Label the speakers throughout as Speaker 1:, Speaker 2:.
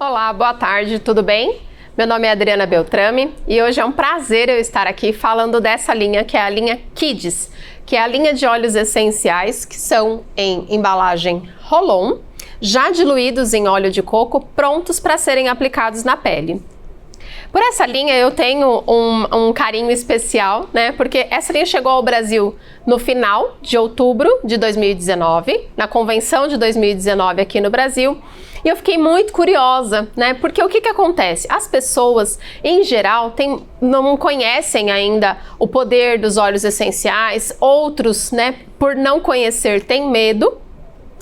Speaker 1: Olá, boa tarde, tudo bem? Meu nome é Adriana Beltrame e hoje é um prazer eu estar aqui falando dessa linha que é a linha Kidz, que é a linha de óleos essenciais que são em embalagem roll-on, já diluídos em óleo de coco, prontos para serem aplicados na pele. Por essa linha eu tenho um carinho especial, né? Porque essa linha chegou ao Brasil no final de outubro de 2019, na convenção de 2019 aqui no Brasil. E eu fiquei muito curiosa, né? Porque o que acontece? As pessoas, em geral, não conhecem ainda o poder dos óleos essenciais, outros, né, por não conhecer, têm medo.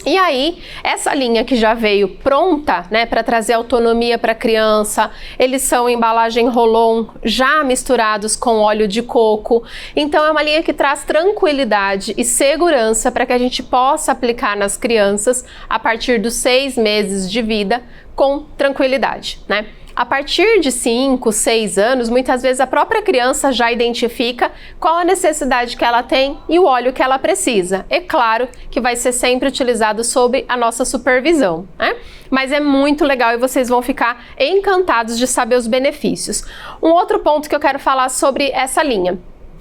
Speaker 1: E aí, essa linha que já veio pronta, né, para trazer autonomia para a criança, eles são em embalagem roll-on, já misturados com óleo de coco. Então, é uma linha que traz tranquilidade e segurança para que a gente possa aplicar nas crianças a partir dos 6 meses de vida com tranquilidade, né? A partir de 5, 6 anos, muitas vezes a própria criança já identifica qual a necessidade que ela tem e o óleo que ela precisa. É claro que vai ser sempre utilizado sob a nossa supervisão, né? Mas é muito legal e vocês vão ficar encantados de saber os benefícios. Um outro ponto que eu quero falar sobre essa linha.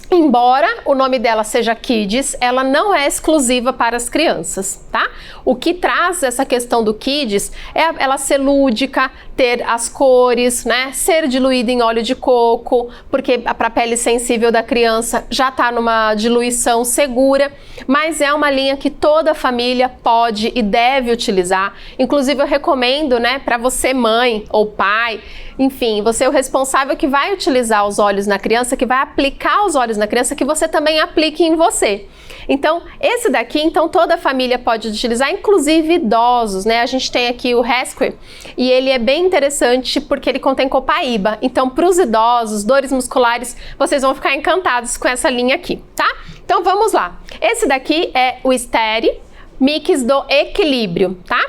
Speaker 1: Embora o nome dela seja Kidz, ela não é exclusiva para as crianças, tá? O que traz essa questão do Kidz é ela ser lúdica, ter as cores, né? Ser diluída em óleo de coco, porque para a pele sensível da criança já está numa diluição segura, mas é uma linha que toda família pode e deve utilizar. Inclusive eu recomendo, né, para você mãe ou pai, enfim, você é o responsável que vai utilizar os óleos na criança, que vai aplicar os óleos na criança, que você também aplique em você. Então, esse daqui, então toda a família pode utilizar, inclusive idosos, né? A gente tem aqui o Rescue e ele é bem interessante porque ele contém copaíba. Então, para os idosos, dores musculares, vocês vão ficar encantados com essa linha aqui, tá? Então, vamos lá. Esse daqui é o Estere Mix do Equilíbrio, tá?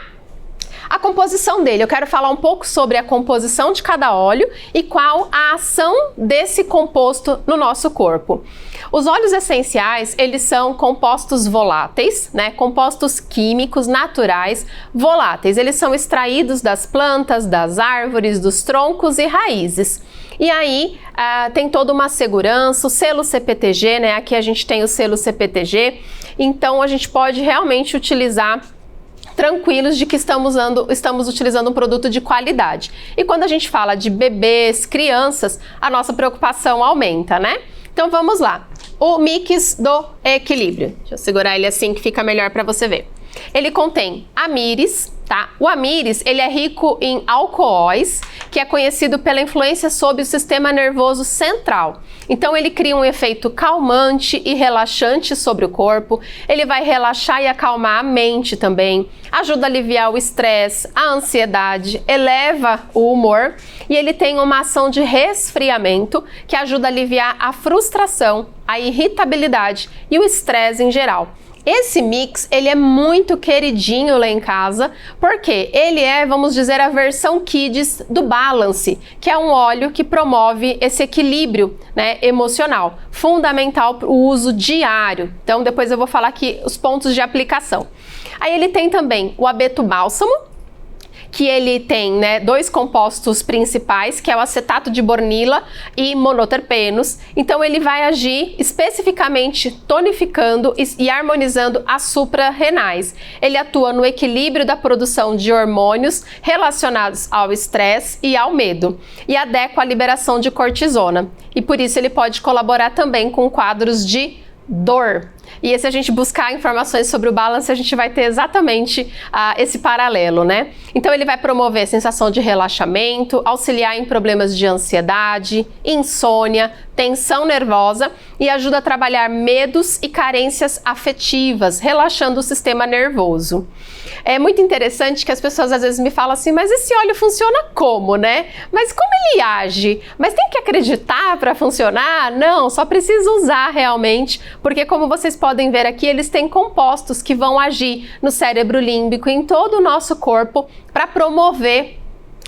Speaker 1: A composição dele, eu quero falar um pouco sobre a composição de cada óleo e qual a ação desse composto no nosso corpo. Os óleos essenciais, eles são compostos voláteis, né? Compostos químicos naturais voláteis. Eles são extraídos das plantas, das árvores, dos troncos e raízes. E aí, tem toda uma segurança, o selo CPTG, né? Aqui a gente tem o selo CPTG, então a gente pode realmente utilizar tranquilos de que estamos utilizando um produto de qualidade. E quando a gente fala de bebês, crianças, a nossa preocupação aumenta, né? Então vamos lá. O Mix do Equilíbrio. Deixa eu segurar ele assim que fica melhor para você ver. Ele contém amires, tá? O amires, ele é rico em alcoóis, que é conhecido pela influência sobre o sistema nervoso central. Então ele cria um efeito calmante e relaxante sobre o corpo, ele vai relaxar e acalmar a mente também, ajuda a aliviar o estresse, a ansiedade, eleva o humor e ele tem uma ação de resfriamento que ajuda a aliviar a frustração, a irritabilidade e o estresse em geral. Esse mix, ele é muito queridinho lá em casa, porque ele é, vamos dizer, a versão Kidz do Balance, que é um óleo que promove esse equilíbrio, né, emocional, fundamental para o uso diário. Então, depois eu vou falar aqui os pontos de aplicação. Aí ele tem também o abeto bálsamo, que ele tem, né, 2 compostos principais, que é o acetato de bornila e monoterpenos. Então ele vai agir especificamente tonificando e harmonizando as suprarrenais. Ele atua no equilíbrio da produção de hormônios relacionados ao estresse e ao medo e adequa a liberação de cortisona. E por isso ele pode colaborar também com quadros de dor. E se a gente buscar informações sobre o Balance, a gente vai ter exatamente esse paralelo, né? Então ele vai promover a sensação de relaxamento, auxiliar em problemas de ansiedade, insônia, tensão nervosa e ajuda a trabalhar medos e carências afetivas, relaxando o sistema nervoso. É muito interessante que as pessoas às vezes me falam assim, mas esse óleo funciona como, né? Mas como ele age? Mas tem que acreditar para funcionar? Não, só precisa usar realmente, porque como vocês podem ver aqui, eles têm compostos que vão agir no cérebro límbico, em todo o nosso corpo, para promover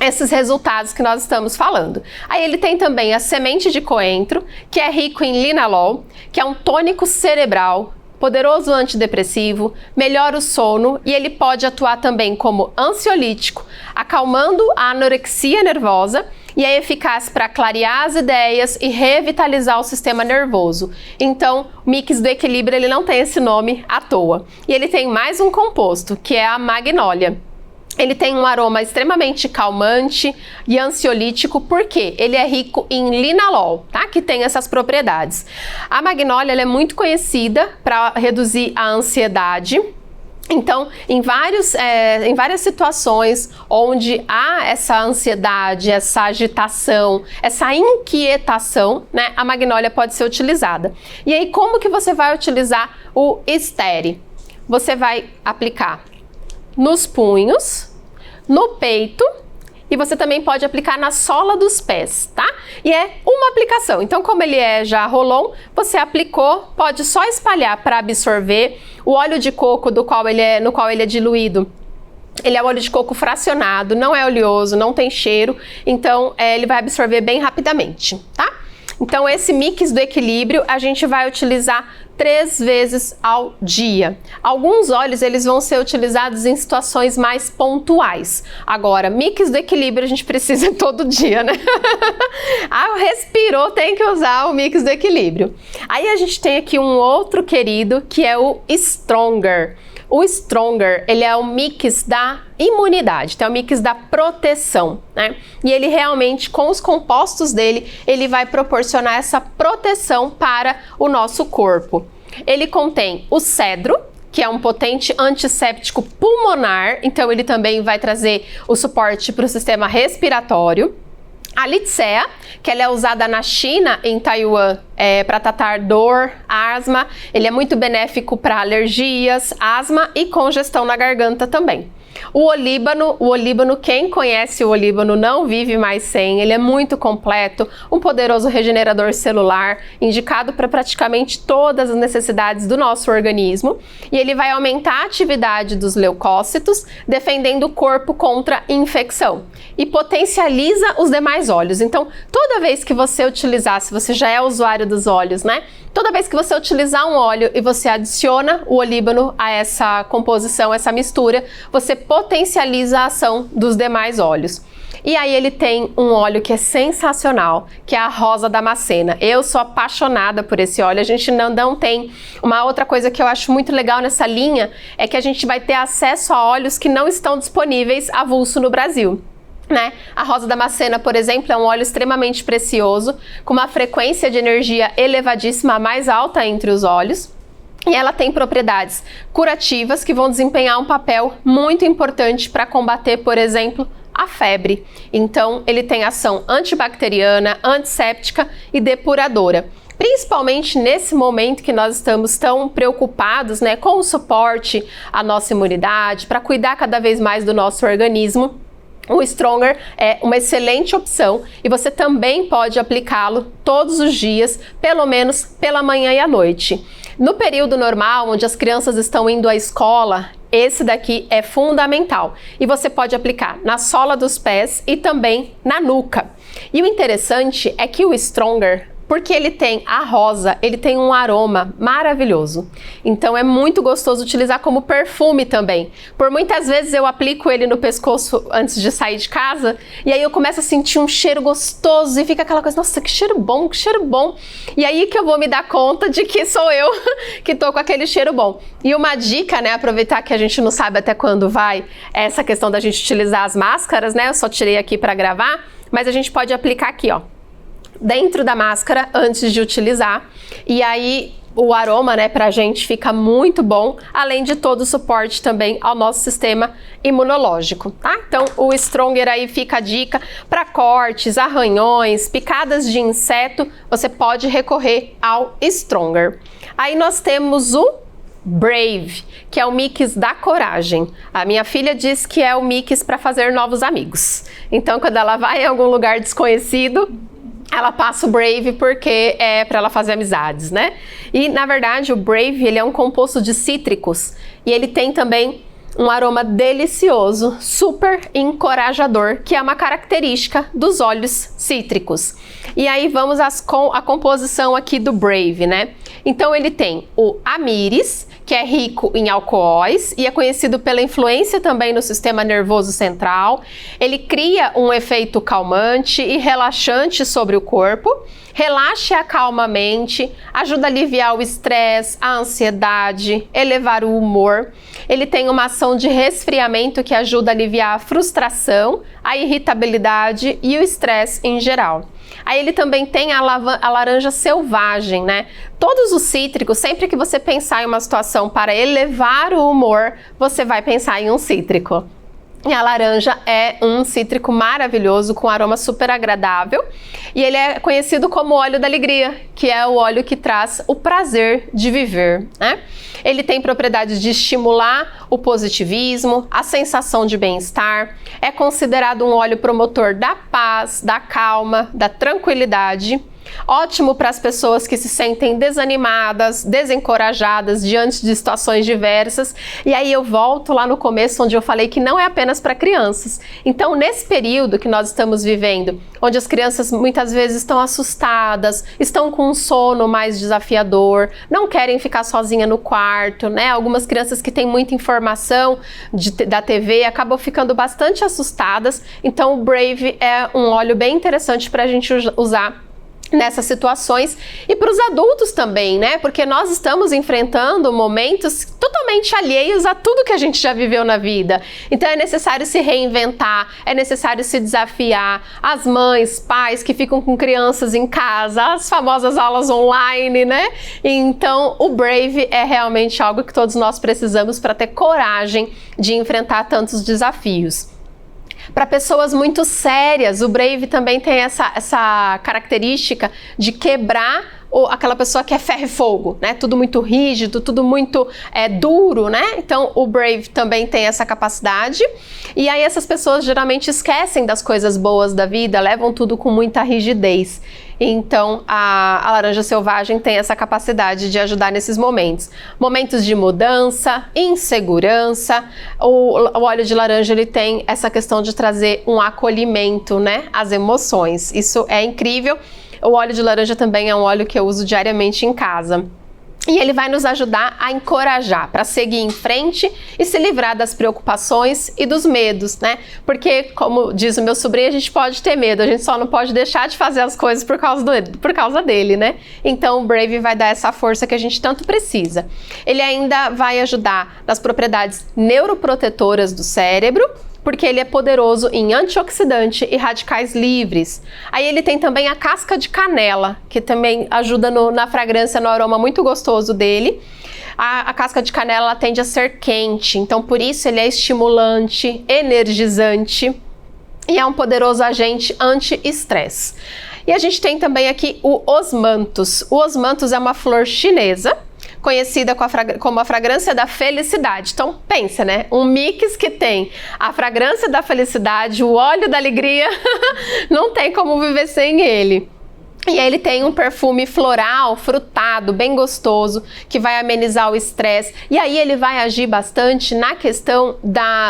Speaker 1: esses resultados que nós estamos falando. Aí ele tem também a semente de coentro, que é rico em linalol, que é um tônico cerebral, poderoso antidepressivo, melhora o sono e ele pode atuar também como ansiolítico, acalmando a anorexia nervosa e é eficaz para clarear as ideias e revitalizar o sistema nervoso. Então, o mix do equilíbrio ele não tem esse nome à toa. E ele tem mais um composto, que é a magnólia. Ele tem um aroma extremamente calmante e ansiolítico, porque ele é rico em linalol, tá? Que tem essas propriedades. A magnólia ela é muito conhecida para reduzir a ansiedade. Então, em várias situações onde há essa ansiedade, essa agitação, essa inquietação, né, a magnólia pode ser utilizada. E aí, como que você vai utilizar o estere? Você vai aplicar nos punhos, no peito, e você também pode aplicar na sola dos pés, tá? E é uma aplicação. Então, como ele é já roll-on, você aplicou, pode só espalhar para absorver. O óleo de coco no qual ele é diluído, ele é óleo de coco fracionado, não é oleoso, não tem cheiro, então ele vai absorver bem rapidamente, tá? Então, esse mix do equilíbrio a gente vai utilizar 3 vezes ao dia. Alguns óleos eles vão ser utilizados em situações mais pontuais. Agora, mix do equilíbrio a gente precisa todo dia, né? Respirou, tem que usar o mix do equilíbrio. Aí a gente tem aqui um outro querido que é o Stronger. O Stronger, ele é o mix da imunidade, então é o mix da proteção, né? E ele realmente, com os compostos dele, ele vai proporcionar essa proteção para o nosso corpo. Ele contém o cedro, que é um potente antisséptico pulmonar, então ele também vai trazer o suporte para o sistema respiratório. A Litsea, que ela é usada na China, em Taiwan, para tratar dor, asma. Ele é muito benéfico para alergias, asma e congestão na garganta também. O olíbano, quem conhece o olíbano não vive mais sem, ele é muito completo, um poderoso regenerador celular, indicado para praticamente todas as necessidades do nosso organismo, e ele vai aumentar a atividade dos leucócitos, defendendo o corpo contra infecção, e potencializa os demais óleos. Então, toda vez que você utilizar, se você já é usuário dos óleos, né? Toda vez que você utilizar um óleo e você adiciona o olíbano a essa composição, essa mistura, você potencializa a ação dos demais óleos. E aí ele tem um óleo que é sensacional, que é a rosa damascena. Eu sou apaixonada por esse óleo. A gente não tem. Uma outra coisa que eu acho muito legal nessa linha é que a gente vai ter acesso a óleos que não estão disponíveis avulso no Brasil. Né? A rosa damascena, por exemplo, é um óleo extremamente precioso, com uma frequência de energia elevadíssima, a mais alta entre os óleos. E ela tem propriedades curativas que vão desempenhar um papel muito importante para combater, por exemplo, a febre. Então, ele tem ação antibacteriana, antisséptica e depuradora. Principalmente nesse momento que nós estamos tão preocupados, né, com o suporte à nossa imunidade, para cuidar cada vez mais do nosso organismo. O Stronger é uma excelente opção e você também pode aplicá-lo todos os dias, pelo menos pela manhã e à noite. No período normal, onde as crianças estão indo à escola, esse daqui é fundamental e você pode aplicar na sola dos pés e também na nuca. E o interessante é que o Stronger, porque ele tem a rosa, ele tem um aroma maravilhoso. Então é muito gostoso utilizar como perfume também. Por muitas vezes eu aplico ele no pescoço antes de sair de casa e aí eu começo a sentir um cheiro gostoso e fica aquela coisa, nossa, que cheiro bom, que cheiro bom. E aí que eu vou me dar conta de que sou eu que tô com aquele cheiro bom. E uma dica, né, aproveitar que a gente não sabe até quando vai essa questão da gente utilizar as máscaras, né? Eu só tirei aqui para gravar, mas a gente pode aplicar aqui, ó, dentro da máscara antes de utilizar, e aí o aroma, né, pra gente fica muito bom, além de todo o suporte também ao nosso sistema imunológico, tá? Então o Stronger aí fica a dica para cortes, arranhões, picadas de inseto, você pode recorrer ao Stronger. Aí nós temos o Brave, que é o mix da coragem. A minha filha diz que é o mix para fazer novos amigos. Então quando ela vai em algum lugar desconhecido, ela passa o Brave porque é para ela fazer amizades, né? E na verdade o Brave ele é um composto de cítricos e ele tem também um aroma delicioso, super encorajador, que é uma característica dos óleos cítricos. E aí vamos à composição aqui do Brave, né? Então ele tem o amyris, que é rico em alcoóis e é conhecido pela influência também no sistema nervoso central. Ele cria um efeito calmante e relaxante sobre o corpo, relaxa e acalma a mente, ajuda a aliviar o estresse, a ansiedade, elevar o humor. Ele tem uma ação de resfriamento que ajuda a aliviar a frustração, a irritabilidade e o estresse em geral. Aí ele também tem a laranja selvagem, né? Todos os cítricos, sempre que você pensar em uma situação para elevar o humor, você vai pensar em um cítrico. E a laranja é um cítrico maravilhoso, com aroma super agradável. E ele é conhecido como óleo da alegria, que é o óleo que traz o prazer de viver, né? Ele tem propriedades de estimular o positivismo, a sensação de bem-estar. É considerado um óleo promotor da paz, da calma, da tranquilidade. Ótimo para as pessoas que se sentem desanimadas, desencorajadas diante de situações diversas. E aí eu volto lá no começo, onde eu falei que não é apenas para crianças. Então, nesse período que nós estamos vivendo, onde as crianças muitas vezes estão assustadas, estão com um sono mais desafiador, não querem ficar sozinha no quarto, né? Algumas crianças que têm muita informação da TV acabam ficando bastante assustadas. Então, o Brave é um óleo bem interessante para a gente usar nessas situações, e para os adultos também, né? Porque nós estamos enfrentando momentos totalmente alheios a tudo que a gente já viveu na vida. Então é necessário se reinventar, é necessário se desafiar. As mães, pais que ficam com crianças em casa, as famosas aulas online, né? Então o Brave é realmente algo que todos nós precisamos para ter coragem de enfrentar tantos desafios. Para pessoas muito sérias, o Brave também tem essa característica de quebrar aquela pessoa que é ferro e fogo, né? Tudo muito rígido, tudo muito duro, né? Então o Brave também tem essa capacidade. E aí essas pessoas geralmente esquecem das coisas boas da vida, levam tudo com muita rigidez. Então a laranja selvagem tem essa capacidade de ajudar nesses momentos. Momentos de mudança, insegurança. O óleo de laranja ele tem essa questão de trazer um acolhimento, né, às emoções. Isso é incrível. O óleo de laranja também é um óleo que eu uso diariamente em casa. E ele vai nos ajudar a encorajar para seguir em frente e se livrar das preocupações e dos medos, né? Porque, como diz o meu sobrinho, a gente pode ter medo, a gente só não pode deixar de fazer as coisas por causa dele, né? Então o Brave vai dar essa força que a gente tanto precisa. Ele ainda vai ajudar nas propriedades neuroprotetoras do cérebro, porque ele é poderoso em antioxidante e radicais livres. Aí ele tem também a casca de canela, que também ajuda na fragrância, no aroma muito gostoso dele. A casca de canela ela tende a ser quente, então por isso ele é estimulante, energizante e é um poderoso agente anti-estresse. E a gente tem também aqui o osmanthus. O osmanthus é uma flor chinesa, conhecida como a fragrância da felicidade. Então pensa, né? Um mix que tem a fragrância da felicidade, o óleo da alegria, não tem como viver sem ele. E ele tem um perfume floral, frutado, bem gostoso, que vai amenizar o estresse. E aí ele vai agir bastante na questão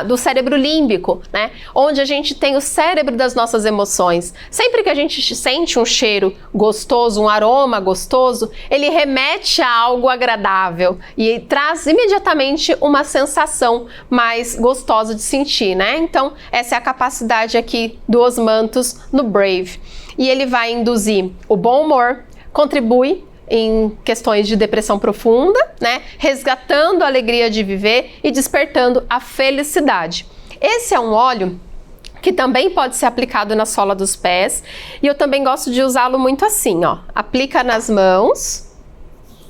Speaker 1: do cérebro límbico, né? Onde a gente tem o cérebro das nossas emoções. Sempre que a gente sente um cheiro gostoso, um aroma gostoso, ele remete a algo agradável e traz imediatamente uma sensação mais gostosa de sentir, né? Então, essa é a capacidade aqui do osmanthus no Brave. E ele vai induzir o bom humor, contribui em questões de depressão profunda, né? Resgatando a alegria de viver e despertando a felicidade. Esse é um óleo que também pode ser aplicado na sola dos pés e eu também gosto de usá-lo muito assim, ó. Aplica nas mãos,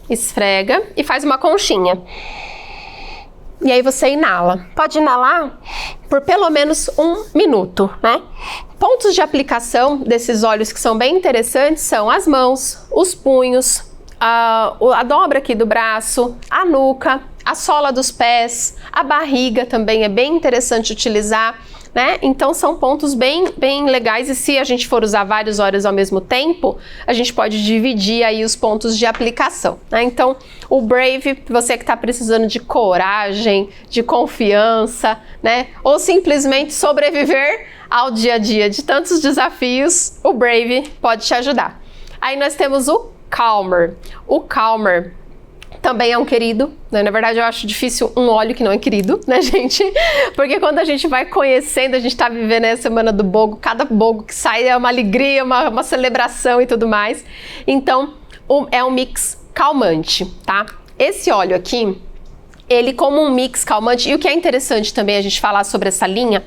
Speaker 1: esfrega e faz uma conchinha. E aí você inala. Pode inalar por pelo menos 1 minuto, né? Pontos de aplicação desses óleos que são bem interessantes são as mãos, os punhos, a dobra aqui do braço, a nuca, a sola dos pés, a barriga também é bem interessante utilizar, né? Então são pontos bem legais e se a gente for usar vários óleos ao mesmo tempo, a gente pode dividir aí os pontos de aplicação, né? Então o Brave, você que está precisando de coragem, de confiança, né? Ou simplesmente sobreviver ao dia a dia de tantos desafios, o Brave pode te ajudar. Aí nós temos o Calmer. O Calmer também é um querido, né? Na verdade, eu acho difícil um óleo que não é querido, né, gente? Porque quando a gente vai conhecendo, a gente tá vivendo a Semana do Bogo, cada bogo que sai é uma alegria, uma celebração e tudo mais. Então, é um mix calmante, tá? Esse óleo aqui, ele como um mix calmante, e o que é interessante também a gente falar sobre essa linha,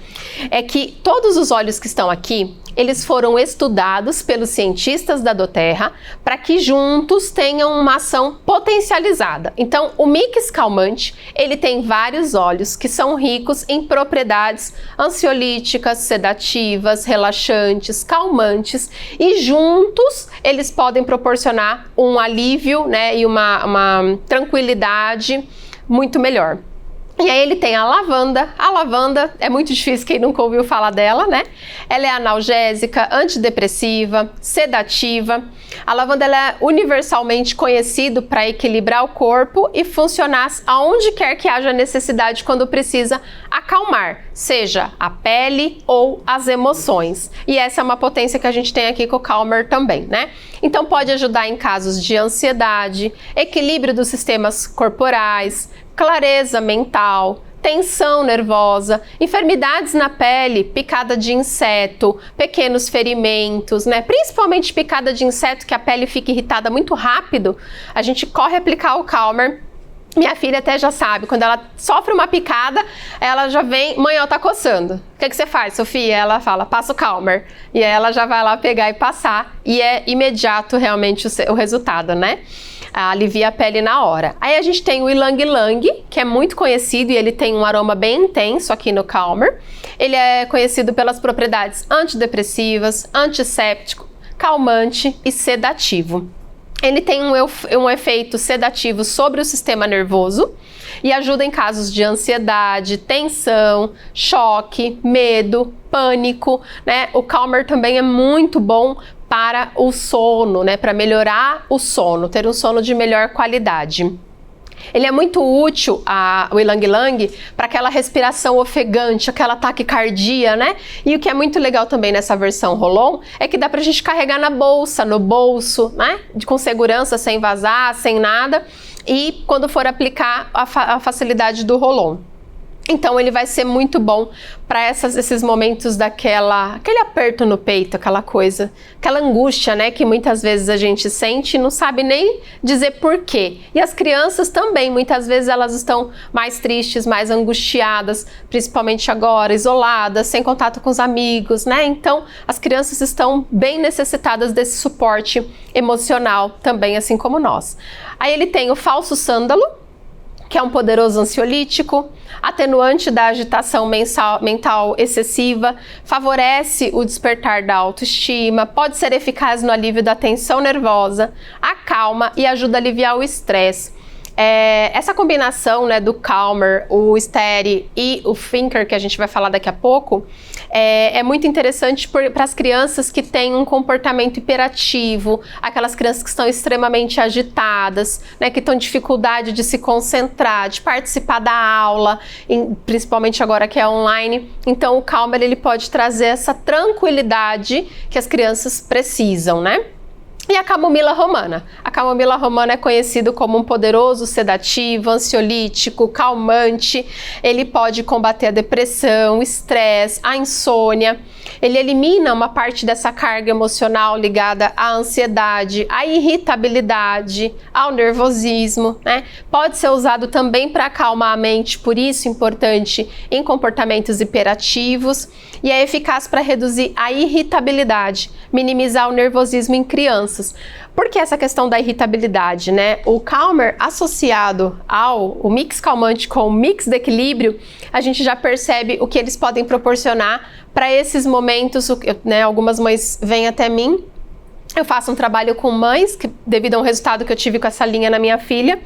Speaker 1: é que todos os óleos que estão aqui, eles foram estudados pelos cientistas da doTERRA para que juntos tenham uma ação potencializada. Então, o mix calmante, ele tem vários óleos que são ricos em propriedades ansiolíticas, sedativas, relaxantes, calmantes, e juntos eles podem proporcionar um alívio, né, e uma tranquilidade muito melhor. E aí ele tem a lavanda é muito difícil quem nunca ouviu falar dela, né? Ela é analgésica, antidepressiva, sedativa. A lavanda ela é universalmente conhecida para equilibrar o corpo e funcionar aonde quer que haja necessidade quando precisa acalmar, seja a pele ou as emoções. E essa é uma potência que a gente tem aqui com o Calmer também, né? Então pode ajudar em casos de ansiedade, equilíbrio dos sistemas corporais, clareza mental, tensão nervosa, enfermidades na pele, picada de inseto, pequenos ferimentos, né? Principalmente picada de inseto, que a pele fica irritada muito rápido, a gente corre a aplicar o Calmer. Minha filha até já sabe, quando ela sofre uma picada, ela já vem, mãe, ela tá coçando. O que você faz, Sofia? Ela fala, passa o Calmer. E ela já vai lá pegar e passar, e é imediato realmente o resultado, né? Alivia a pele na hora. Aí a gente tem o Ylang Ylang, que é muito conhecido e ele tem um aroma bem intenso aqui no Calmer. Ele é conhecido pelas propriedades antidepressivas, antisséptico, calmante e sedativo. Ele tem um efeito sedativo sobre o sistema nervoso e ajuda em casos de ansiedade, tensão, choque, medo, pânico, né? O Calmer também é muito bom para o sono, né? Para melhorar o sono, ter um sono de melhor qualidade. Ele é muito útil, o Ylang Ylang, para aquela respiração ofegante, aquela taquicardia, né? E o que é muito legal também nessa versão Roll-On é que dá pra gente carregar na bolsa, no bolso, né? Com segurança, sem vazar, sem nada. E quando for aplicar, a facilidade do Roll-On. Então ele vai ser muito bom para esses momentos aquele aperto no peito, aquela coisa, aquela angústia, né, que muitas vezes a gente sente e não sabe nem dizer porquê. E as crianças também, muitas vezes elas estão mais tristes, mais angustiadas, principalmente agora, isoladas, sem contato com os amigos, né? Então as crianças estão bem necessitadas desse suporte emocional também, assim como nós. Aí ele tem o falso sândalo, que é um poderoso ansiolítico, atenuante da agitação mental excessiva, favorece o despertar da autoestima, pode ser eficaz no alívio da tensão nervosa, acalma e ajuda a aliviar o estresse. Essa combinação, né, do Calmer, o Steady e o Thinker, que a gente vai falar daqui a pouco, é muito interessante para as crianças que têm um comportamento hiperativo, aquelas crianças que estão extremamente agitadas, né, que estão em dificuldade de se concentrar, de participar da aula, principalmente agora que é online. Então o Calmer ele pode trazer essa tranquilidade que as crianças precisam, né? E a camomila romana. A camomila romana é conhecido como um poderoso sedativo, ansiolítico, calmante. Ele pode combater a depressão, o estresse, a insônia. Ele elimina uma parte dessa carga emocional ligada à ansiedade, à irritabilidade, ao nervosismo, né? Pode ser usado também para acalmar a mente, por isso importante em comportamentos hiperativos. E é eficaz para reduzir a irritabilidade, minimizar o nervosismo em crianças. Por que essa questão da irritabilidade, né? O Calmer associado o mix calmante com o mix de equilíbrio, a gente já percebe o que eles podem proporcionar para esses momentos, né? Algumas mães vêm até mim. Eu faço um trabalho com mães, devido a um resultado que eu tive com essa linha na minha filha,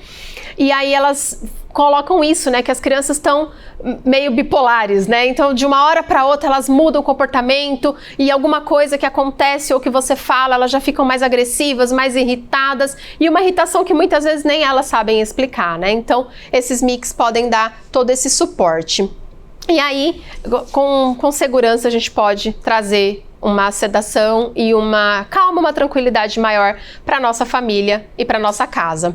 Speaker 1: e aí elas colocam isso, né, que as crianças estão meio bipolares, né, então de uma hora para outra elas mudam o comportamento e alguma coisa que acontece ou que você fala, elas já ficam mais agressivas, mais irritadas, e uma irritação que muitas vezes nem elas sabem explicar, né, então esses mix podem dar todo esse suporte. E aí, com segurança, a gente pode trazer uma sedação e uma calma, uma tranquilidade maior para nossa família e para nossa casa.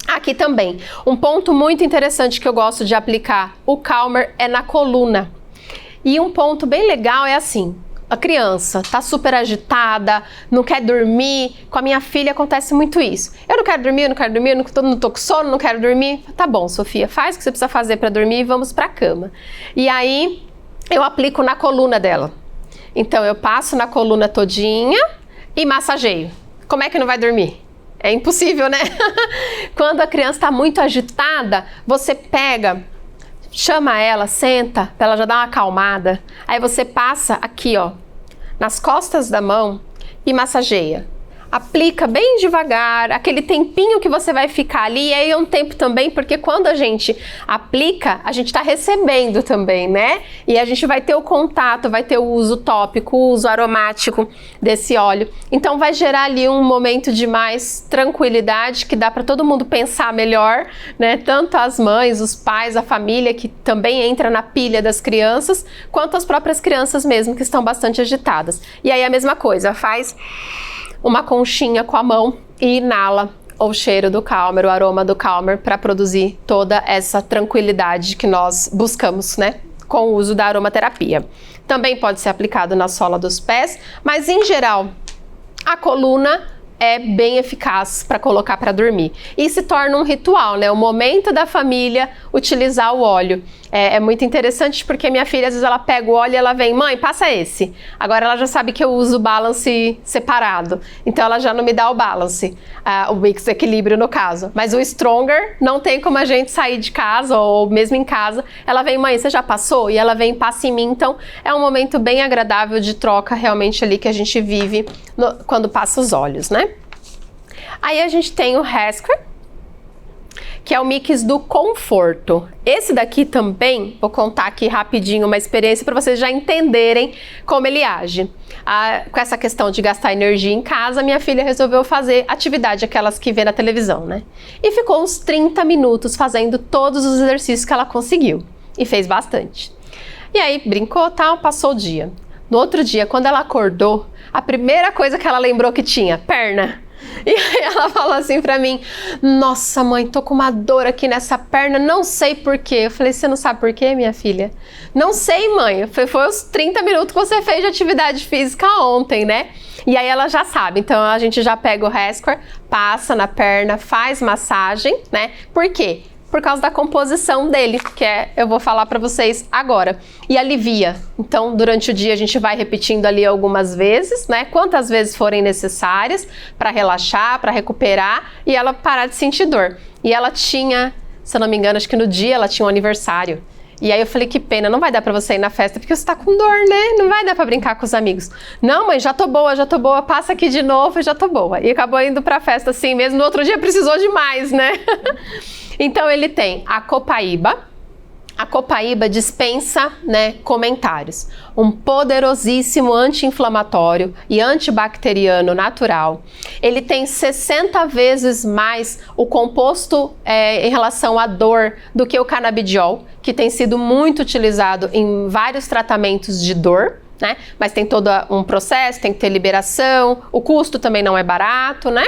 Speaker 1: Aqui também, um ponto muito interessante que eu gosto de aplicar o Calmer é na coluna. E um ponto bem legal é assim, a criança tá super agitada, não quer dormir. Com a minha filha acontece muito isso. Eu não quero dormir, não tô com sono, não quero dormir. Tá bom, Sofia, faz o que você precisa fazer para dormir e vamos pra cama. E aí eu aplico na coluna dela. Então eu passo na coluna todinha e massageio. Como é que não vai dormir? É impossível, né? Quando a criança está muito agitada, você pega, chama ela, senta, para ela já dar uma acalmada. Aí você passa aqui, ó, nas costas da mão e massageia. Aplica bem devagar, aquele tempinho que você vai ficar ali, e aí é um tempo também, porque quando a gente aplica, a gente está recebendo também, né? E a gente vai ter o contato, vai ter o uso tópico, o uso aromático desse óleo. Então vai gerar ali um momento de mais tranquilidade, que dá para todo mundo pensar melhor, né? Tanto as mães, os pais, a família, que também entra na pilha das crianças, quanto as próprias crianças mesmo, que estão bastante agitadas. E aí a mesma coisa, faz uma conchinha com a mão e inala o cheiro do Calmer, o aroma do Calmer, para produzir toda essa tranquilidade que nós buscamos, né, com o uso da aromaterapia. Também pode ser aplicado na sola dos pés, mas em geral a coluna é bem eficaz para colocar para dormir. E se torna um ritual, né? O momento da família utilizar o óleo. É muito interessante porque minha filha, às vezes ela pega o óleo e ela vem, mãe, passa esse. Agora ela já sabe que eu uso o balance separado. Então ela já não me dá o balance, o mix equilíbrio no caso. Mas o Stronger não tem como a gente sair de casa ou mesmo em casa. Ela vem, mãe, você já passou? E ela vem, passa em mim. Então é um momento bem agradável de troca realmente ali que a gente vive quando passa os óleos, né? Aí a gente tem o Rescue, que é o mix do conforto. Esse daqui também, vou contar aqui rapidinho uma experiência para vocês já entenderem como ele age. Com essa questão de gastar energia em casa, minha filha resolveu fazer atividade, aquelas que vê na televisão, né? E ficou uns 30 minutos fazendo todos os exercícios que ela conseguiu. E fez bastante. E aí, brincou, tal, passou o dia. No outro dia, quando ela acordou, a primeira coisa que ela lembrou que tinha, perna. E aí ela falou assim pra mim, nossa mãe, tô com uma dor aqui nessa perna, não sei porquê. Eu falei, você não sabe por quê, minha filha? Não sei, mãe. Foi os 30 minutos que você fez de atividade física ontem, né? E aí ela já sabe, então a gente já pega o Rescue, passa na perna, faz massagem, né? Por quê? Por causa da composição dele, que eu vou falar para vocês agora. E alivia. Então, durante o dia a gente vai repetindo ali algumas vezes, né? Quantas vezes forem necessárias para relaxar, para recuperar e ela parar de sentir dor. E ela tinha, se eu não me engano, acho que no dia ela tinha um aniversário. E aí eu falei, que pena, não vai dar pra você ir na festa porque você tá com dor, né? Não vai dar pra brincar com os amigos. Não, mãe, já tô boa, passa aqui de novo e já tô boa. E acabou indo pra festa assim mesmo, no outro dia precisou de mais, né? Então ele tem a copaíba. A copaíba dispensa, né, comentários. Um poderosíssimo anti-inflamatório e antibacteriano natural. Ele tem 60 vezes mais o composto em relação à dor do que o canabidiol, que tem sido muito utilizado em vários tratamentos de dor, né? Mas tem todo um processo, tem que ter liberação, o custo também não é barato, né?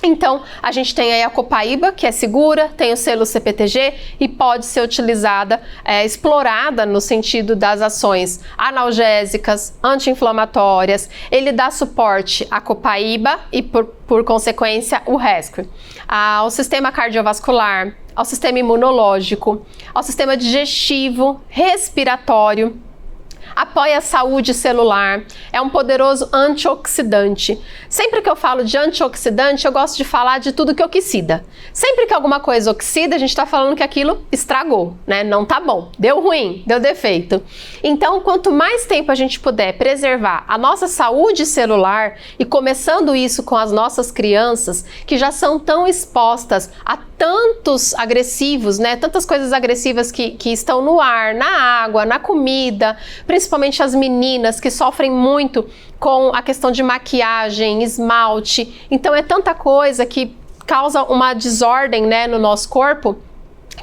Speaker 1: Então, a gente tem aí a copaíba, que é segura, tem o selo CPTG e pode ser utilizada, explorada no sentido das ações analgésicas, anti-inflamatórias. Ele dá suporte à copaíba e, por consequência, o Rescue, ao sistema cardiovascular, ao sistema imunológico, ao sistema digestivo, respiratório. Apoia a saúde celular, é um poderoso antioxidante. Sempre que eu falo de antioxidante, eu gosto de falar de tudo que oxida. Sempre que alguma coisa oxida, a gente está falando que aquilo estragou, né? Não tá bom, deu ruim, deu defeito. Então, quanto mais tempo a gente puder preservar a nossa saúde celular, e começando isso com as nossas crianças, que já são tão expostas a tantos agressivos, né? Tantas coisas agressivas que estão no ar, na água, na comida, principalmente as meninas que sofrem muito com a questão de maquiagem, esmalte. Então é tanta coisa que causa uma desordem, né, no nosso corpo,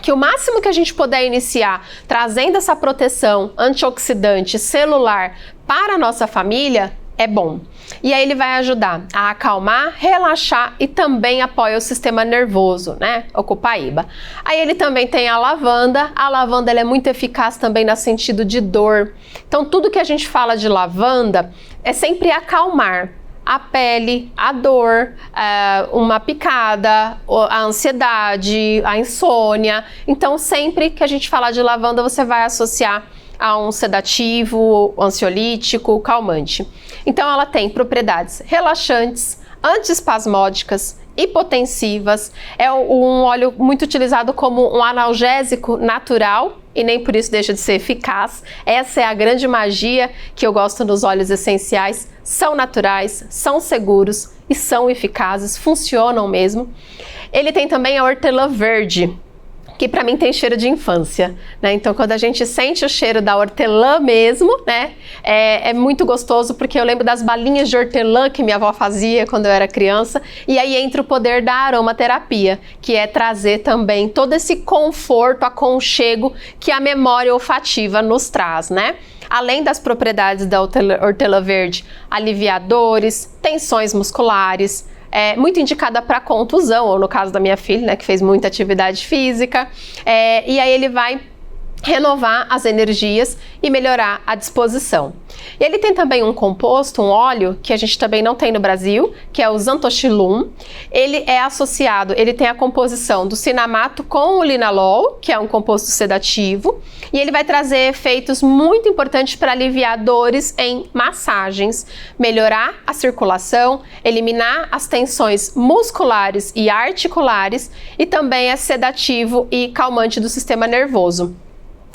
Speaker 1: que o máximo que a gente puder iniciar trazendo essa proteção antioxidante celular para a nossa família é bom. E aí ele vai ajudar a acalmar, relaxar e também apoia o sistema nervoso, né? O copaíba. Aí ele também tem a lavanda. A lavanda ela é muito eficaz também no sentido de dor. Então tudo que a gente fala de lavanda é sempre acalmar a pele, a dor, uma picada, a ansiedade, a insônia. Então sempre que a gente falar de lavanda você vai associar a um sedativo, ansiolítico, calmante. Então ela tem propriedades relaxantes, antiespasmódicas, hipotensivas, é um óleo muito utilizado como um analgésico natural e nem por isso deixa de ser eficaz. Essa é a grande magia que eu gosto nos óleos essenciais, são naturais, são seguros e são eficazes, funcionam mesmo. Ele tem também a hortelã verde, que para mim tem cheiro de infância, né? Então quando a gente sente o cheiro da hortelã mesmo, né? É muito gostoso, porque eu lembro das balinhas de hortelã que minha avó fazia quando eu era criança, e aí entra o poder da aromaterapia, que é trazer também todo esse conforto, aconchego que a memória olfativa nos traz, né? Além das propriedades da hortelã verde, aliviadores, tensões musculares, muito indicada para contusão, ou no caso da minha filha, né, que fez muita atividade física, e aí ele vai renovar as energias e melhorar a disposição. Ele tem também um composto, um óleo, que a gente também não tem no Brasil, que é o xantoxilum. Ele é associado, ele tem a composição do cinamato com o linalol, que é um composto sedativo, e ele vai trazer efeitos muito importantes para aliviar dores em massagens, melhorar a circulação, eliminar as tensões musculares e articulares, e também é sedativo e calmante do sistema nervoso.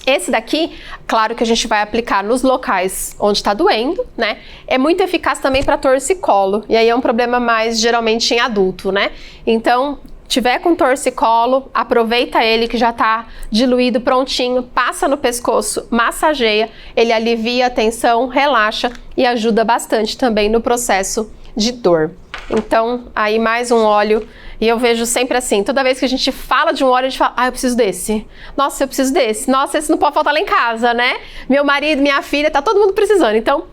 Speaker 1: Esse daqui, claro que a gente vai aplicar nos locais onde está doendo, né? É muito eficaz também para torcicolo, e aí é um problema mais geralmente em adulto, né? Então, tiver com torcicolo, aproveita ele que já está diluído, prontinho, passa no pescoço, massageia, ele alivia a tensão, relaxa e ajuda bastante também no processo de dor. Então, aí mais um óleo, e eu vejo sempre assim, toda vez que a gente fala de um óleo, a gente fala, eu preciso desse. Nossa, eu preciso desse. Nossa, esse não pode faltar lá em casa, né? Meu marido, minha filha, tá todo mundo precisando. Então,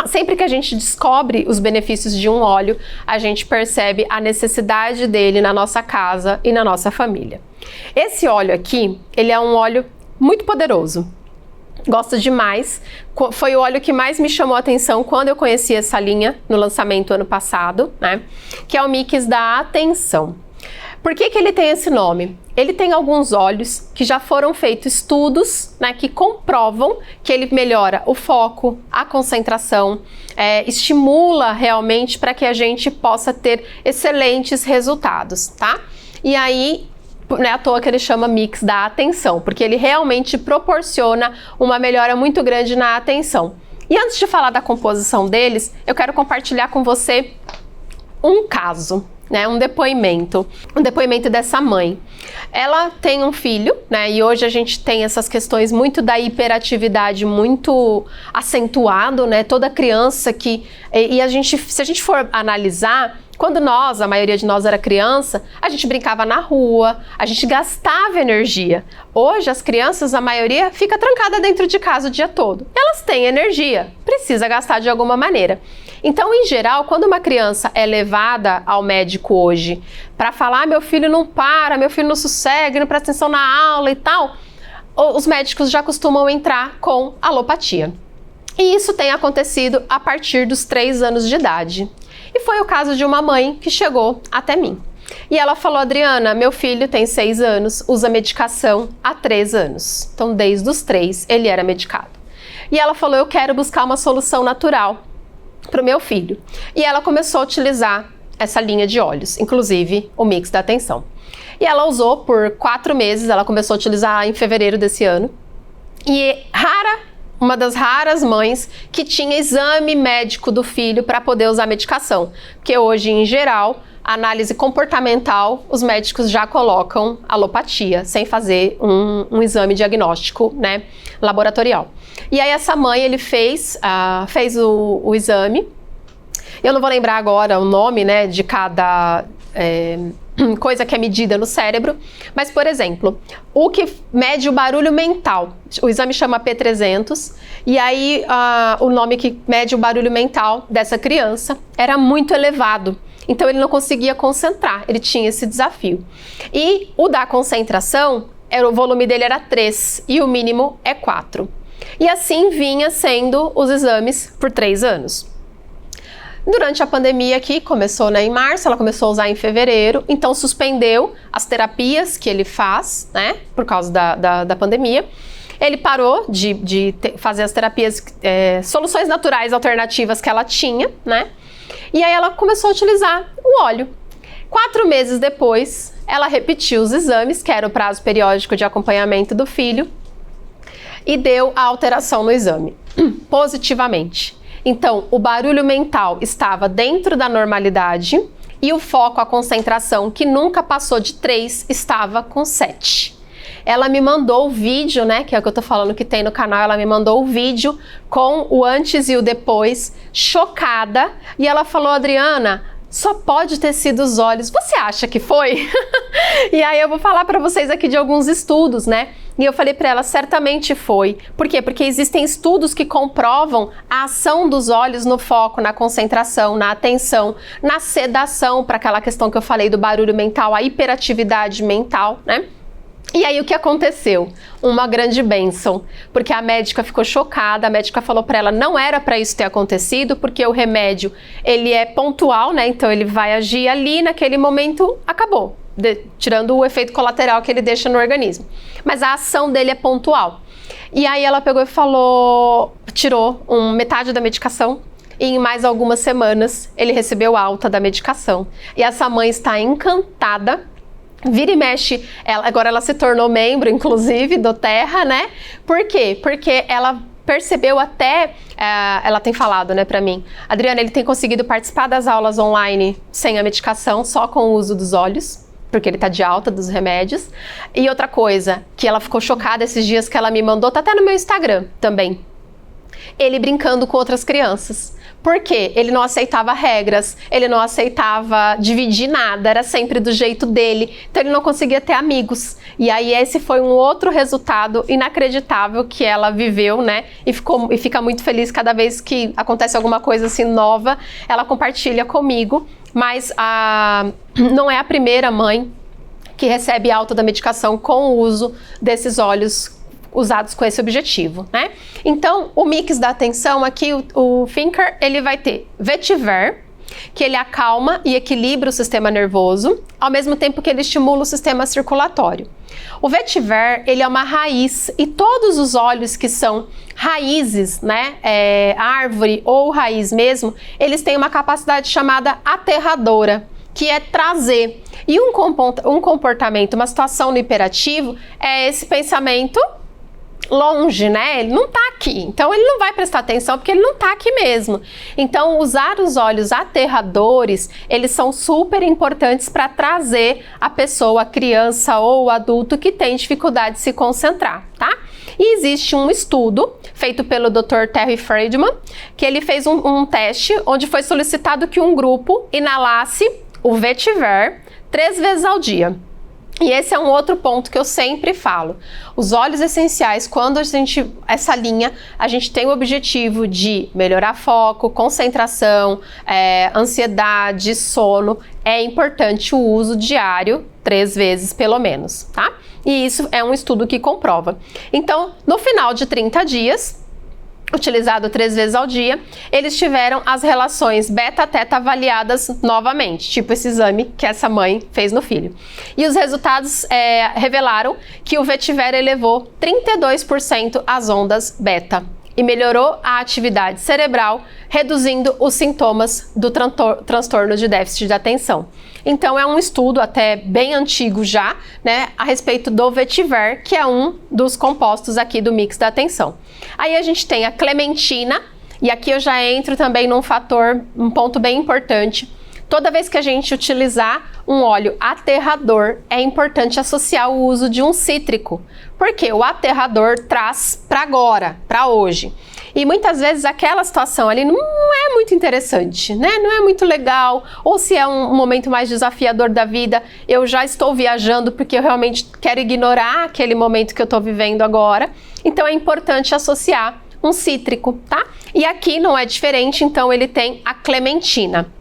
Speaker 1: sempre que a gente descobre os benefícios de um óleo, a gente percebe a necessidade dele na nossa casa e na nossa família. Esse óleo aqui, ele é um óleo muito poderoso. Gosto demais, foi o óleo que mais me chamou a atenção quando eu conheci essa linha no lançamento ano passado, né? Que é o Mix da Atenção. Por que ele tem esse nome? Ele tem alguns óleos que já foram feitos estudos, né, que comprovam que ele melhora o foco, a concentração, estimula realmente para que a gente possa ter excelentes resultados, tá? E aí, não é à toa que ele chama Mix da Atenção, porque ele realmente proporciona uma melhora muito grande na atenção. E antes de falar da composição deles, eu quero compartilhar com você um caso, né, um depoimento dessa mãe. Ela tem um filho, né, e hoje a gente tem essas questões muito da hiperatividade muito acentuado, né, toda criança se a gente for analisar, quando a maioria de nós era criança, a gente brincava na rua, a gente gastava energia. Hoje as crianças, a maioria, fica trancada dentro de casa o dia todo. Elas têm energia, precisa gastar de alguma maneira. Então, em geral, quando uma criança é levada ao médico hoje para falar, meu filho não para, meu filho não sossega, não presta atenção na aula e tal, os médicos já costumam entrar com alopatia. E isso tem acontecido a partir dos 3 anos de idade. E foi o caso de uma mãe que chegou até mim. E ela falou, Adriana, meu filho tem 6 anos, usa medicação há 3 anos. Então, desde os 3, ele era medicado. E ela falou, eu quero buscar uma solução natural para o meu filho. E ela começou a utilizar essa linha de óleos, inclusive o Mix da Atenção. E ela usou por 4 meses, ela começou a utilizar em fevereiro desse ano. E uma das raras mães que tinha exame médico do filho para poder usar medicação. Porque hoje, em geral, a análise comportamental, os médicos já colocam alopatia, sem fazer um exame diagnóstico, né, laboratorial. E aí essa mãe, ele fez o exame. Eu não vou lembrar agora o nome, né, de cada coisa que é medida no cérebro, mas, por exemplo, o que mede o barulho mental, o exame chama P300, e aí o nome que mede o barulho mental dessa criança era muito elevado. Então ele não conseguia concentrar, ele tinha esse desafio. E o da concentração, o volume dele era 3 e o mínimo é 4. E assim vinha sendo os exames por 3 anos. Durante a pandemia aqui, começou em março, ela começou a usar em fevereiro, então suspendeu as terapias que ele faz, né, por causa da pandemia. Ele parou de fazer as terapias, soluções naturais alternativas que ela tinha, né, e aí ela começou a utilizar o óleo. 4 meses depois, ela repetiu os exames, que era o prazo periódico de acompanhamento do filho, e deu a alteração no exame, positivamente. Então, o barulho mental estava dentro da normalidade e o foco, a concentração, que nunca passou de 3, estava com 7. Ela me mandou o vídeo, né, que é o que eu tô falando que tem no canal, ela me mandou o vídeo com o antes e o depois, chocada, e ela falou: Adriana, só pode ter sido os olhos. Você acha que foi? E aí eu vou falar para vocês aqui de alguns estudos, né? E eu falei para ela, certamente foi. Por quê? Porque existem estudos que comprovam a ação dos olhos no foco, na concentração, na atenção, na sedação, para aquela questão que eu falei do barulho mental, a hiperatividade mental, né? E aí o que aconteceu? Uma grande bênção, porque a médica ficou chocada, a médica falou para ela, não era para isso ter acontecido, porque o remédio, ele é pontual, né? Então ele vai agir ali, naquele momento, acabou, tirando o efeito colateral que ele deixa no organismo. Mas a ação dele é pontual. E aí ela pegou e falou, tirou metade da medicação, e em mais algumas semanas ele recebeu alta da medicação. E essa mãe está encantada. Vira e mexe, agora ela se tornou membro, inclusive, do Terra, né? Por quê? Porque ela percebeu até, ela tem falado, né, pra mim, Adriana, ele tem conseguido participar das aulas online sem a medicação, só com o uso dos olhos, porque ele tá de alta dos remédios. E outra coisa, que ela ficou chocada esses dias que ela me mandou, tá até no meu Instagram também, ele brincando com outras crianças. Por quê? Ele não aceitava regras, ele não aceitava dividir nada, era sempre do jeito dele, então ele não conseguia ter amigos. E aí esse foi um outro resultado inacreditável que ela viveu, né? E fica muito feliz cada vez que acontece alguma coisa assim nova, ela compartilha comigo, mas não é a primeira mãe que recebe alta da medicação com o uso desses óleos usados com esse objetivo, né? Então, o mix da atenção aqui, o Thinker, ele vai ter vetiver, que ele acalma e equilibra o sistema nervoso, ao mesmo tempo que ele estimula o sistema circulatório. O vetiver, ele é uma raiz, e todos os óleos que são raízes, né, árvore ou raiz mesmo, eles têm uma capacidade chamada aterradora, que é trazer. E um comportamento, uma situação no hiperativo, é esse pensamento longe, né? Ele não tá aqui, então ele não vai prestar atenção porque ele não tá aqui mesmo. Então, usar os olhos aterradores, eles são super importantes para trazer a pessoa, a criança ou o adulto que tem dificuldade de se concentrar, tá? E existe um estudo feito pelo Dr. Terry Friedman, que ele fez um teste onde foi solicitado que um grupo inalasse o vetiver 3 vezes ao dia. E esse é um outro ponto que eu sempre falo. Os óleos essenciais, quando essa linha, a gente tem o objetivo de melhorar foco, concentração, ansiedade, sono, é importante o uso diário, 3 vezes pelo menos, tá? E isso é um estudo que comprova. Então, no final de 30 dias, utilizado 3 vezes ao dia, eles tiveram as relações beta-teta avaliadas novamente, tipo esse exame que essa mãe fez no filho. E os resultados revelaram que o vetiver elevou 32% as ondas beta e melhorou a atividade cerebral, reduzindo os sintomas do transtorno de déficit de atenção. Então é um estudo até bem antigo já, né, a respeito do vetiver, que é um dos compostos aqui do mix da atenção. Aí a gente tem a clementina, e aqui eu já entro também um ponto bem importante. Toda vez que a gente utilizar um óleo aterrador, é importante associar o uso de um cítrico, porque o aterrador traz para agora, para hoje. E muitas vezes aquela situação ali não é muito interessante, né? Não é muito legal, ou se é um momento mais desafiador da vida, eu já estou viajando porque eu realmente quero ignorar aquele momento que eu estou vivendo agora. Então é importante associar um cítrico, tá? E aqui não é diferente, então ele tem a clementina.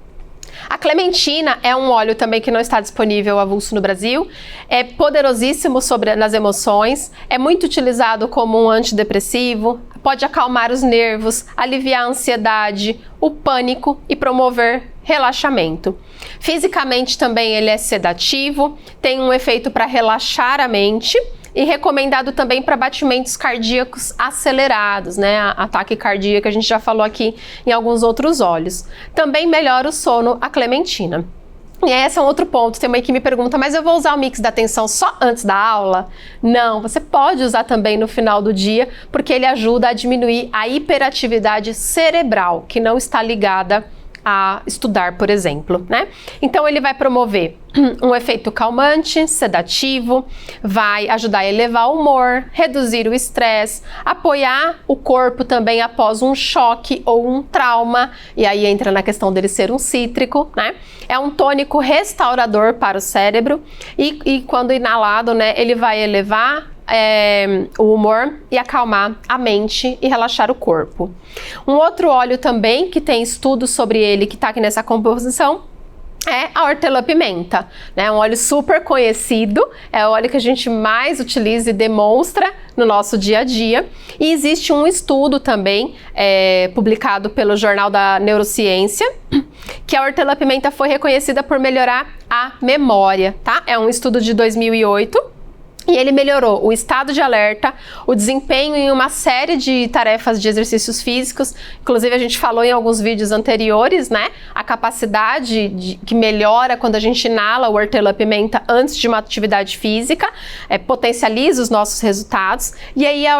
Speaker 1: A clementina é um óleo também que não está disponível avulso no Brasil, é poderosíssimo nas emoções, é muito utilizado como um antidepressivo, pode acalmar os nervos, aliviar a ansiedade, o pânico e promover relaxamento. Fisicamente também ele é sedativo, tem um efeito para relaxar a mente, e recomendado também para batimentos cardíacos acelerados, né? Ataque cardíaco, a gente já falou aqui em alguns outros óleos. Também melhora o sono a clementina. E esse é um outro ponto. Tem uma que me pergunta, mas eu vou usar o mix da atenção só antes da aula? Não, você pode usar também no final do dia, porque ele ajuda a diminuir a hiperatividade cerebral, que não está ligada a estudar, por exemplo, né? Então ele vai promover um efeito calmante, sedativo, vai ajudar a elevar o humor, reduzir o estresse, apoiar o corpo também após um choque ou um trauma, e aí entra na questão dele ser um cítrico, né? É um tônico restaurador para o cérebro e quando inalado, né, ele vai elevar o humor e acalmar a mente e relaxar o corpo. Um outro óleo também que tem estudos sobre ele que está aqui nessa composição é a hortelã-pimenta, né? Um óleo super conhecido, é o óleo que a gente mais utiliza e demonstra no nosso dia a dia. E existe um estudo também publicado pelo Jornal da Neurociência, que a hortelã-pimenta foi reconhecida por melhorar a memória, tá? É um estudo de 2008. E ele melhorou o estado de alerta, o desempenho em uma série de tarefas de exercícios físicos. Inclusive, a gente falou em alguns vídeos anteriores, né? A capacidade que melhora quando a gente inala o hortelã-pimenta antes de uma atividade física, potencializa os nossos resultados. E aí, a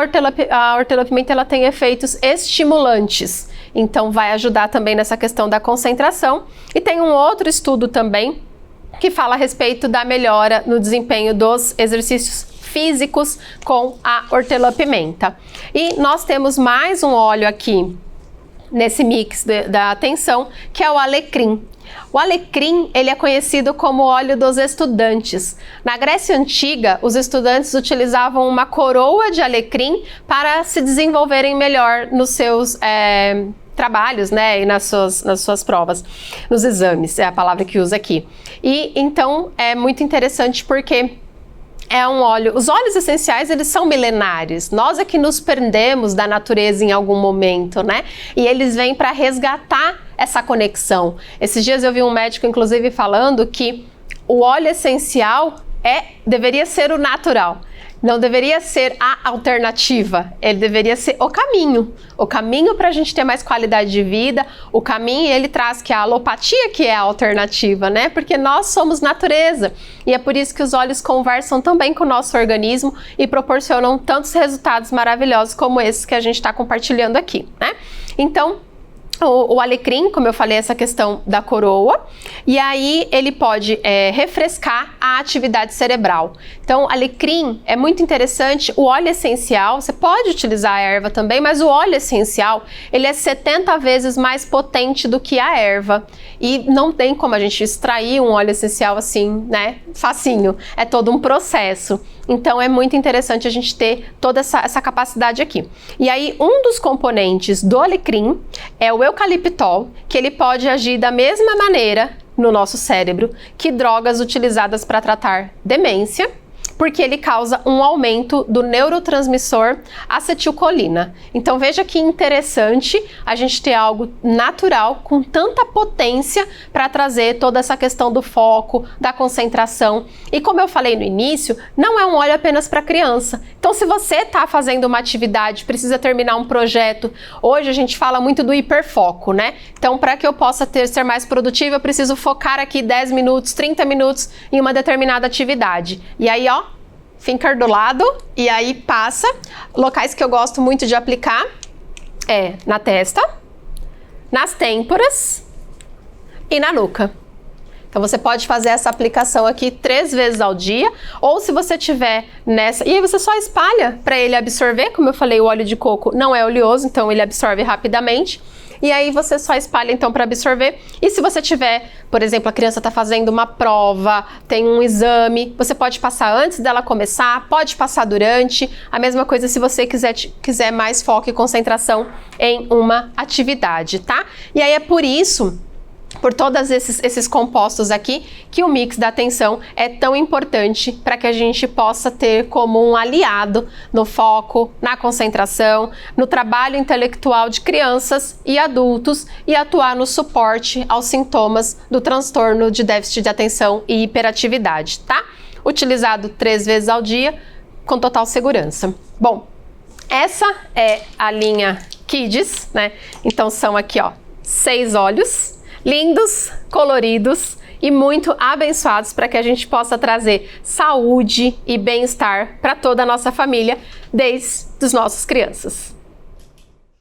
Speaker 1: hortelã-pimenta ela tem efeitos estimulantes. Então, vai ajudar também nessa questão da concentração. E tem um outro estudo também, que fala a respeito da melhora no desempenho dos exercícios físicos com a hortelã-pimenta. E nós temos mais um óleo aqui nesse mix da atenção, que é o alecrim. O alecrim, ele é conhecido como óleo dos estudantes. Na Grécia Antiga, os estudantes utilizavam uma coroa de alecrim para se desenvolverem melhor nos seus trabalhos, né, e nas suas provas, nos exames, é a palavra que usa aqui. E então é muito interessante porque é um óleo, os óleos essenciais eles são milenares, nós é que nos perdemos da natureza em algum momento, né, e eles vêm para resgatar essa conexão. Esses dias eu vi um médico inclusive falando que o óleo essencial deveria ser o natural. Não deveria ser a alternativa, ele deveria ser o caminho para a gente ter mais qualidade de vida. O caminho, ele traz que a alopatia que é a alternativa, né? Porque nós somos natureza e é por isso que os óleos conversam também com o nosso organismo e proporcionam tantos resultados maravilhosos como esses que a gente está compartilhando aqui, né? Então, o alecrim, como eu falei, essa questão da coroa, e aí ele pode refrescar a atividade cerebral. Então, alecrim é muito interessante. O óleo essencial, você pode utilizar a erva também, mas o óleo essencial, ele é 70 vezes mais potente do que a erva. E não tem como a gente extrair um óleo essencial assim, né, facinho. É todo um processo. Então, é muito interessante a gente ter toda essa capacidade aqui. E aí, um dos componentes do alecrim é o eucaliptol, que ele pode agir da mesma maneira no nosso cérebro que drogas utilizadas para tratar demência, porque ele causa um aumento do neurotransmissor acetilcolina. Então veja que interessante a gente ter algo natural com tanta potência para trazer toda essa questão do foco, da concentração. E como eu falei no início, não é um óleo apenas para criança. Então se você está fazendo uma atividade, precisa terminar um projeto, hoje a gente fala muito do hiperfoco, né? Então para que eu possa ser mais produtiva, eu preciso focar aqui 10 minutos, 30 minutos em uma determinada atividade. E aí, ó, finger do lado e aí passa. Locais que eu gosto muito de aplicar na testa, nas têmporas e na nuca. Então você pode fazer essa aplicação aqui 3 vezes ao dia, ou se você tiver nessa... E aí você só espalha para ele absorver, como eu falei, o óleo de coco não é oleoso, então ele absorve rapidamente. E aí você só espalha então para absorver. E se você tiver, por exemplo, a criança está fazendo uma prova, tem um exame, você pode passar antes dela começar, pode passar durante. A mesma coisa se você quiser mais foco e concentração em uma atividade, tá? E aí é por isso, por todos esses compostos aqui, que o mix da atenção é tão importante para que a gente possa ter como um aliado no foco, na concentração, no trabalho intelectual de crianças e adultos e atuar no suporte aos sintomas do transtorno de déficit de atenção e hiperatividade, tá? Utilizado 3 vezes ao dia com total segurança. Bom, essa é a linha Kids, né? Então são aqui, ó, 6 óleos lindos, coloridos e muito abençoados para que a gente possa trazer saúde e bem-estar para toda a nossa família, desde as nossas crianças.